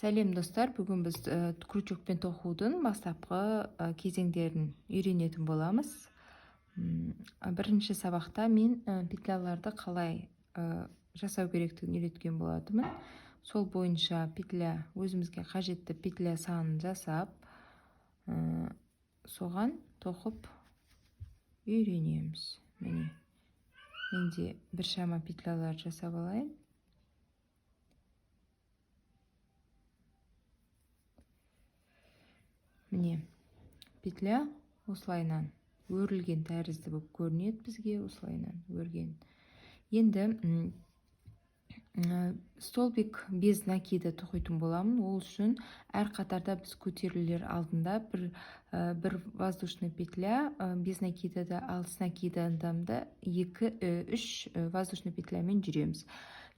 Сәлем достар, бүгін біз крючокпен тоқудың бастапқы кезеңдерін үйренетін боламыз. Бірінші сабақта мен петляларды қалай жасау керектігін үйреткен болатынмын. Сол бойынша өзімізге қажетті петля санын жасап, соған тоқып үйренеміз. Міне, менде біршама петлялар жасап алайын. Міне, петля осылайынан өрілген тәрізді болып көрінеді бізге, осылайынан өрген. Енді столбик без накида тоқитын боламын. Ол үшін әр қатарда біз көтерілер алдында бір воздушный петля без накидада, ал с накидада 2-3 воздушный петлямен жүреміз.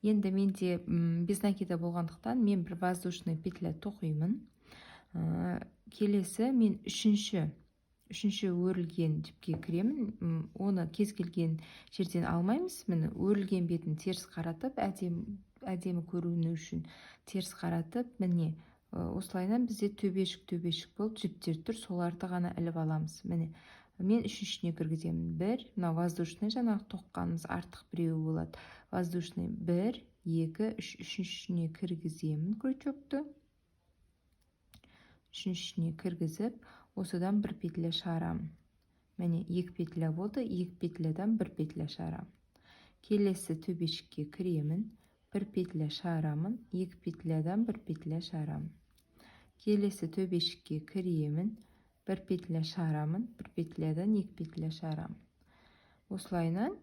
Енді менде без накида болғандықтан мен бір воздушный петля тоқимын. Келесі мен үшінші өрілген жіпке кіремін. Оны кез келген жерден алмаймыз. Міне өрілген бетін теріс қаратып, әдемі көріну үшін теріс қаратып, міне осылайынан бізде төбешік болып жіптер тұр, соларды ғана іліп аламыз. Міне мен үшіншісіне кіргіземін. Мына воздушный жаңағы тоққанымыз артық біреуі болады. Воздушный 1, 2, 3, үшіншісіне кіргіземін крючокты. Үшіншісіне кіргізіп, осыдан бір петля шығарамын. Міне 2 петля болды, 2 петлядан бір петля шығарамын. Келесі төбешікке кіремін, бір петля шығарамын, 2 петлядан бір петля шығарамын. Келесі төбешікке кіремін, бір петля шығарамын, бір петлядан 2 петля шығарамын. Осылайынан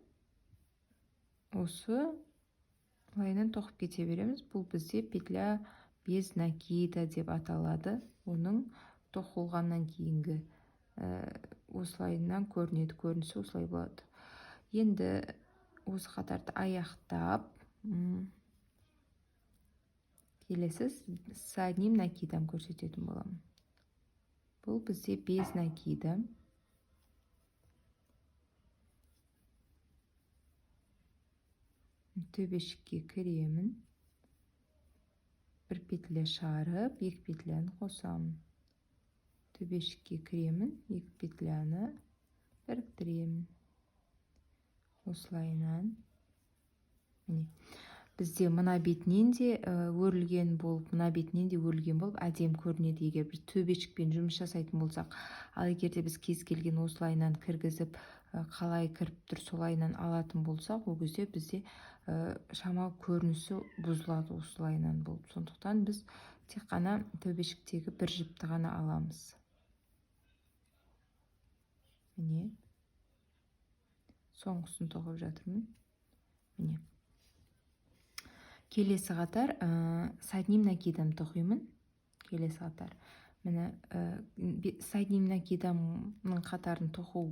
тоқып кете береміз. Бұл бізде петля без накида деп аталады. Оның тоқылғаннан кейінгі осылайынан көрінісі осылай болады. Енді осы қатарды аяқтап, келесі с одним накидам көрсететін боламын. Бұл бізде без накида. Төбешікке кіремін. Бір петля шығарып, 2 петляны қосамын. Төбешікке кіремін, 2 петляны біріктіремін. Осылайынан. Міне. Бізде мына бетінен де өрілген болып, әдем көрінеді, егер біз төбешікпен жұмыс жасайтын болсақ. Ал егерде біз кез келген осылайынан кіргізіп, қалай кіріп тұр, солайынан алатын болсақ, ол кезде бізде шамалы көрінісі бұзылады осылайынан болып. Сондықтан біз тек қана төбешіктегі бір жіпті ғана аламыз. Міне. Соңғысын тоқып жатырмын. Міне. Келесі қатар с одним накидам тоқимын. Келесі қатар. Міне с одним накидамның қатарын тоқу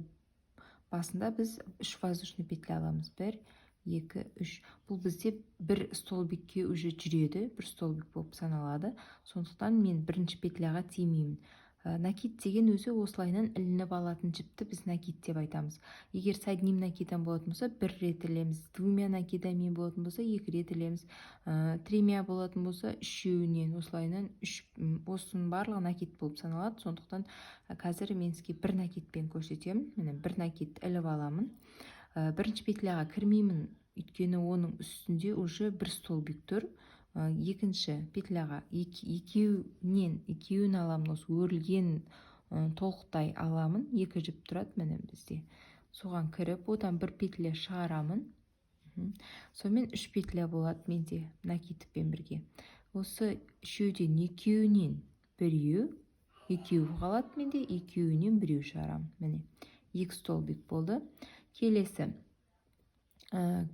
басында біз 3 воздушный петля аламыз. 1, 2, 3. Бұл бізде бір столбикке уже жүреді, бір столбик болып саналады. Сондықтан мен бірінші петляға тимеймін. Накид деген өзі осылайынан ілініп алатын жіпті біз накид деп айтамыз. Егер с одним накидам болатын болса, 1 рет ілеміз. Двумя накидамен болатын болса, 2 рет ілеміз. Тремя болатын болса, 3-еуінен осылайынан осының барлығы накид болып саналады. Сондықтан қазір мен сізге бір накидпен көрсетемін. Міне бір накид іліп аламын. Бірінші петляға кірмеймін, өйткені оның үстінде уже бір столбик тұр. Екінші петляға екеуін аламын, осы өрілген толықтай аламын. 2 жіп тұрады міне бізде. Соған кіріп, одан бір петля шығарамын. Сонымен 3 петля болады менде накидпен бірге. Осы үшеуден екеуінен біреу, екеуі қалады менде, екеуінен біреу шығарамын. Міне 2 столбик болды. Келесі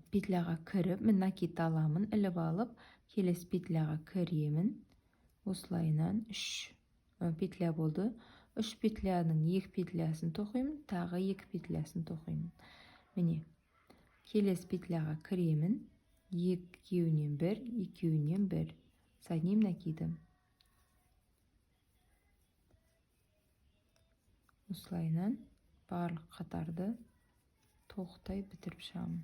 петляға кіріп, мен накид аламын, іліп алып, келесі петляға кіремін. Осылайынан 3 петля болды. 3 петляның 2 петлясын тоқимын, тағы 2 петлясын тоқимын. Міне, келесі петляға кіремін. Екеуінен 1, екеуінен 1. С одним накидом. Осылайынан барлық қатарды тоқтай бітіріп шығамын.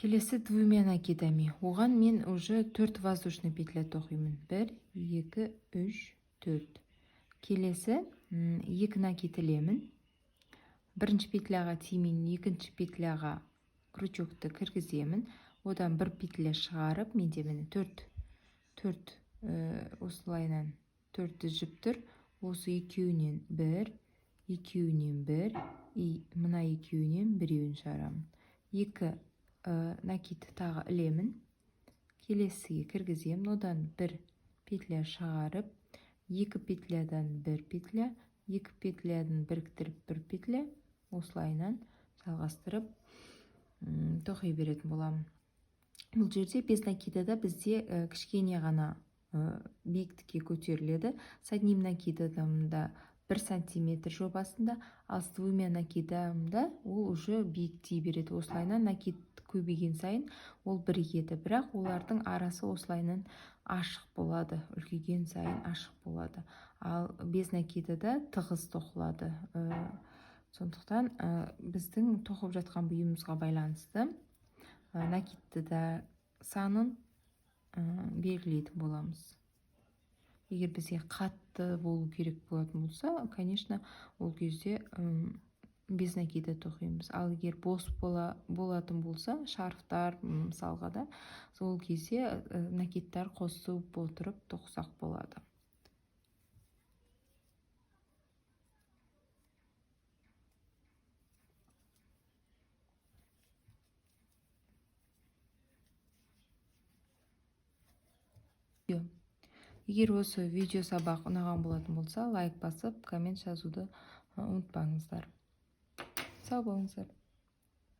келесі двумя накидами. Оған мен уже 4 воздушный петля тоқимын. 1, 2, 3, 4. Келесі 2 накид ілемін. Бірінші петляға тимейін, екінші петляға крючокты кіргіземін. Одан бір петля шығарып, менде мені 4 осылайынан 4 жіп тұр. Осы екеуінен 1, екеуінен 1, мына екеуінен біреуін шығарамын. 2 накид тағы ілемін. Келесіге кіргіземін. Одан 1 петля шығарып, 2 петлядан 1 петля, 2 петлядан біріктіріп 1 петля, осылайынан жалғастырып тоқи беретін боламын. Бұл жерде без накидада бізде кішкене ғана биіктікке көтеріледі. С одним накидамда 1 сантиметр жобасында, ал с двумя накидамда ол уже биіктей береді. Осылайынан накид көбейген сайын ол бірігеді, бірақ олардың арасы осылайынан ашық болады, үлкейген сайын ашық болады. Ал без накидада тығыз тоқылады. Сондықтан біздің тоқып жатқан бұйымымызға байланысты накидті да санын белгілейтін боламыз. Егер бізге қатты болу керек болатын болса, конечно, ол кезде без накида тоқимыз. Ал егер бос болатын болса, шарфтар мысалға да, сол кезде накидтар қосып отырып тоқсақ болады. Егер осы видео сабақ ұнаған болатын болса, лайк басып, коммент жазуды ұмытпаңыздар. Сау болыңыздар.